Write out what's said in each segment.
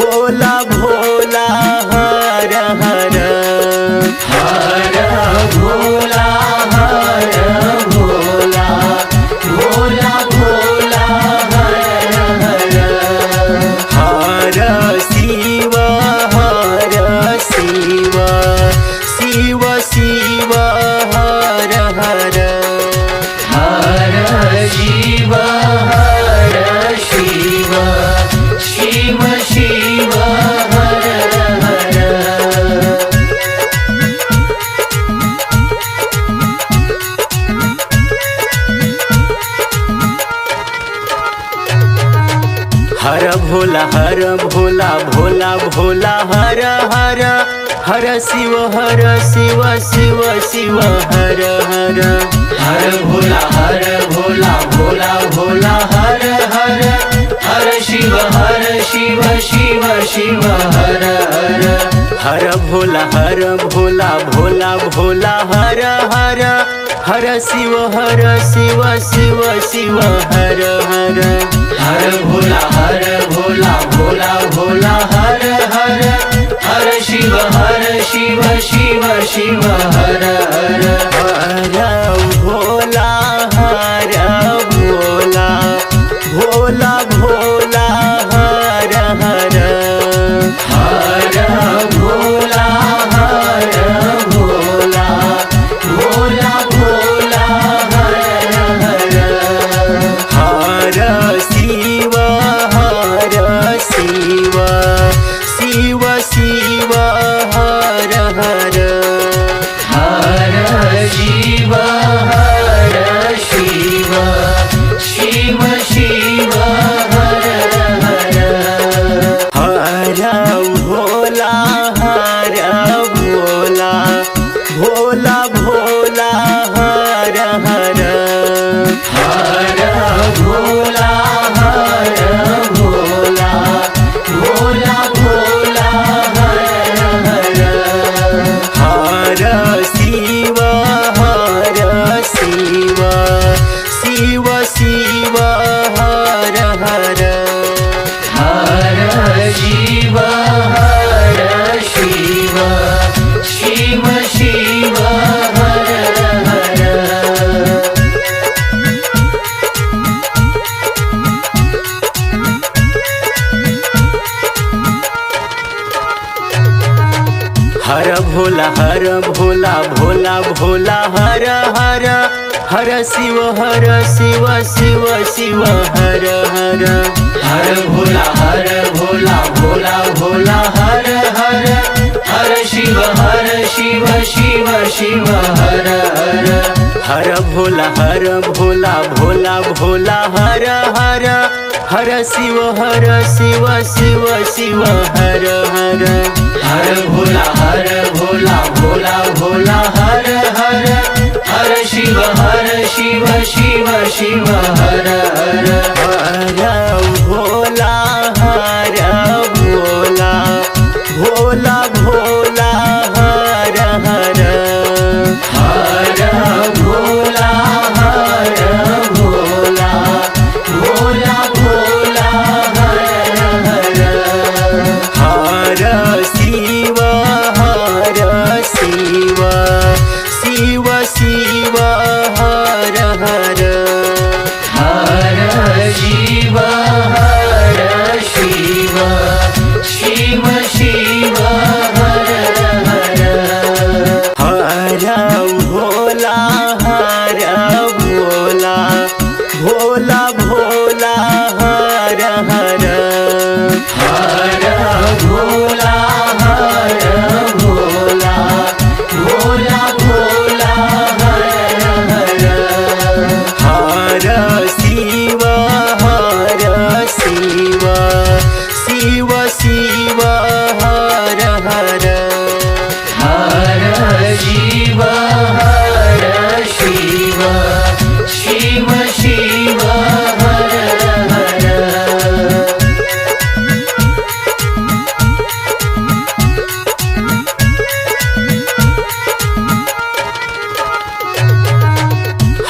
Bhola Bhola Har Har Har Bhola Har Bhola Bhola Bhola Har Har Har Shiv Shiv Shiv Shiv Har Har Har Shiv Har Shiv Shiv Shiv Har Har Har Bhola Bhola Bhola Har Har Har Shiv Shiv Shiv Har Har Har Bhola Bhola Bhola Har Har Har Shiv Shiv Shiv Har Har Har Bhola Bhola Bhola Har Har Har Shiv Shiv Shiv Har Har Har Bhola Bhola Bhola Har Har Har Shiv Shiv Shiv Har Har Har Bhola Bhola Bhola Bhola Har Har Har Bhola Bhola Bhola Bhola Har Har Har Shiv Shiv Shiv Shiv Har Har Har Shiv Har Shiv Shiv Shiv Har Har Har Bhola Bhola Bhola Bhola Har Har Har Bhola Bhola Bhola Bhola Har Har Har Shiv Shiv Shiv Shiv Har Har Har Shiv Har Shiv Shiv Shiv Har Har Har Bhola Bhola Bhola Har Har Har Shiv Shiv Shiv Har Har Har Bhola Bhola Bhola Har Har Har Shiv Shiv Shiv Har Har Har Bhola Bhola Bhola Har Har Har Shiv Shiv Shiv Har Har Har Bhola Bhola Bhola Har Har Har Shiv Shiv Shiv Har Har Har Bhola Bhola Bhola Bhola Har Har Har Bhola Bhola Bhola Bhola Har Har Har Shiv Shiv Shiv Shiv Har Har Har Shiv Har Shiv Shiv Shiv Har Har Har Bhola Bhola Bhola Bhola Har Har Har Bhola Bhola Bhola Bhola Har Har Har Shiv Shiv Shiv Shiv Har Har Har Shiv Har Shiv Shiv Shiv Har Har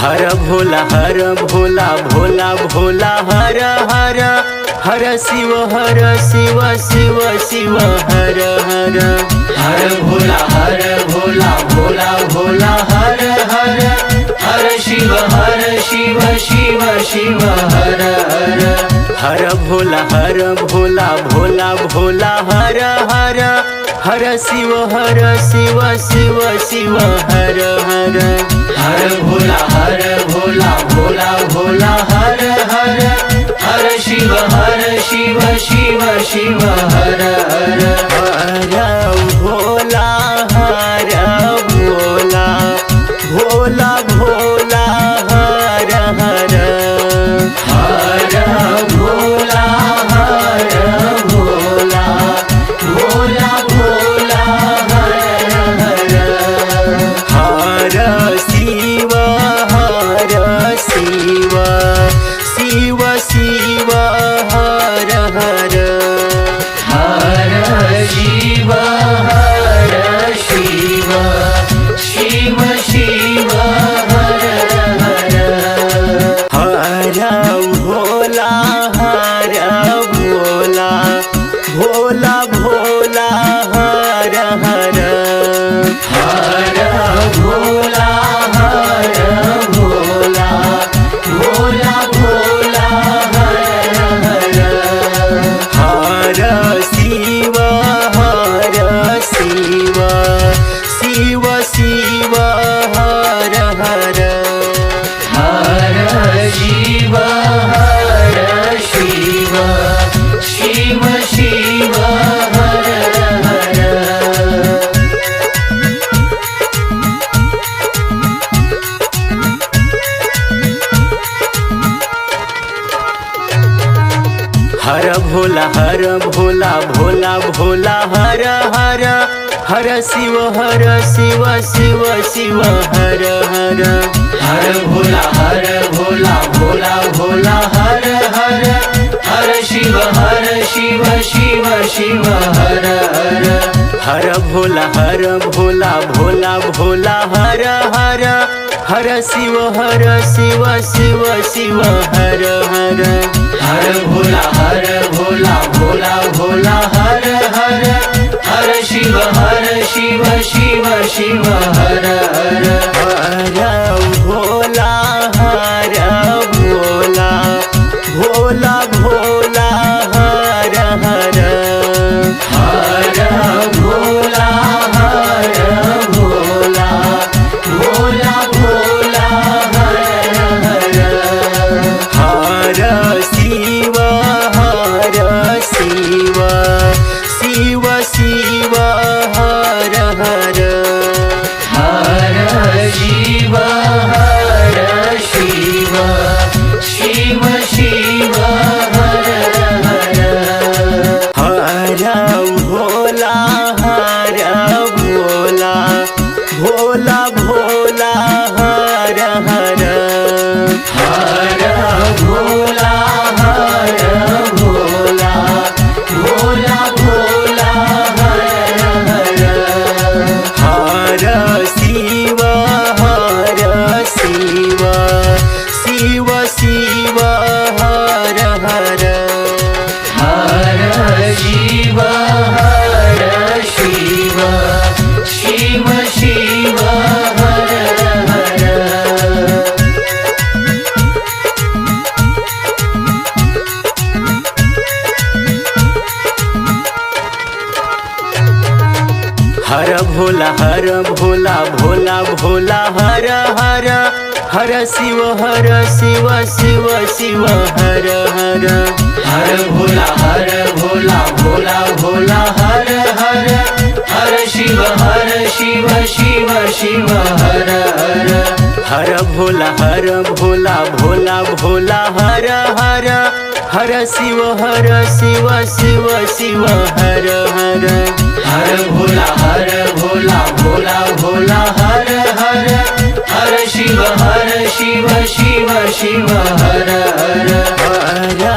Har Bhola Bhola Bhola Har Har Har Shiv Shiv Shiv Har Har Har Bhola Bhola Bhola Har Har Har Shiv Shiv Shiv Har Har Har Bhola Bhola Bhola Har Har Har Shiv Shiv Shiv Har Har Har Bhola Bhola Bhola Har Har Har Shiv Shiv Har Har Har Bhola Bhola Bhola Bhola Har Har Har Bhola Bhola Bhola Bhola Har Har Har Shiv Shiv Shiv Shiv Har Har Har Shiv Shiv Shiv Shiv Har Har Har Bhola Bhola Bhola Bhola Har Har Har Bhola Bhola Bhola Bhola Har Har Har Shiv Shiv Shiv Shiv Har Har Har Shiv Shiv Shiv Shiv Har Har Har Bhola Bhola Bhola Har Har Har Shiv Shiv Shiv Har Har Har Bhola Bhola Har Har Har Shiv Shiv Shiv Har Har Har Bhola Bhola Bhola Har Har Har Shiv Shiv Shiv Har Har Har Bhola Bhola Har Har Har Shiv Shiv Shiv Har Har Har Bhola Bhola Bhola Bhola Har Har Har Bhola Bhola Bhola Bhola Har Har Har Shiv Shiv Shiv Shiv Har Har Har Shiv Shiv Shiv Shiv Har Har Har Bhola Bhola Bhola Bhola Har Har Har Bhola Bhola Bhola Bhola Har Har Har Shiv Shiv Shiv Shiv Har Har Har Shiv Shiv Shiv Shiv Har Har Har Bhola Bhola Bhola Har Har Har Shiv Shiv Shiv Har Har Har Bhola Bhola Har Har Har Shiv Shiv Shiv Har Har Har Bhola Bhola Bhola Har Har Har Shiv Shiv Shiv Har Har Har Bhola Bhola Har Har Har Shiv Shiv Shiv Har Har Har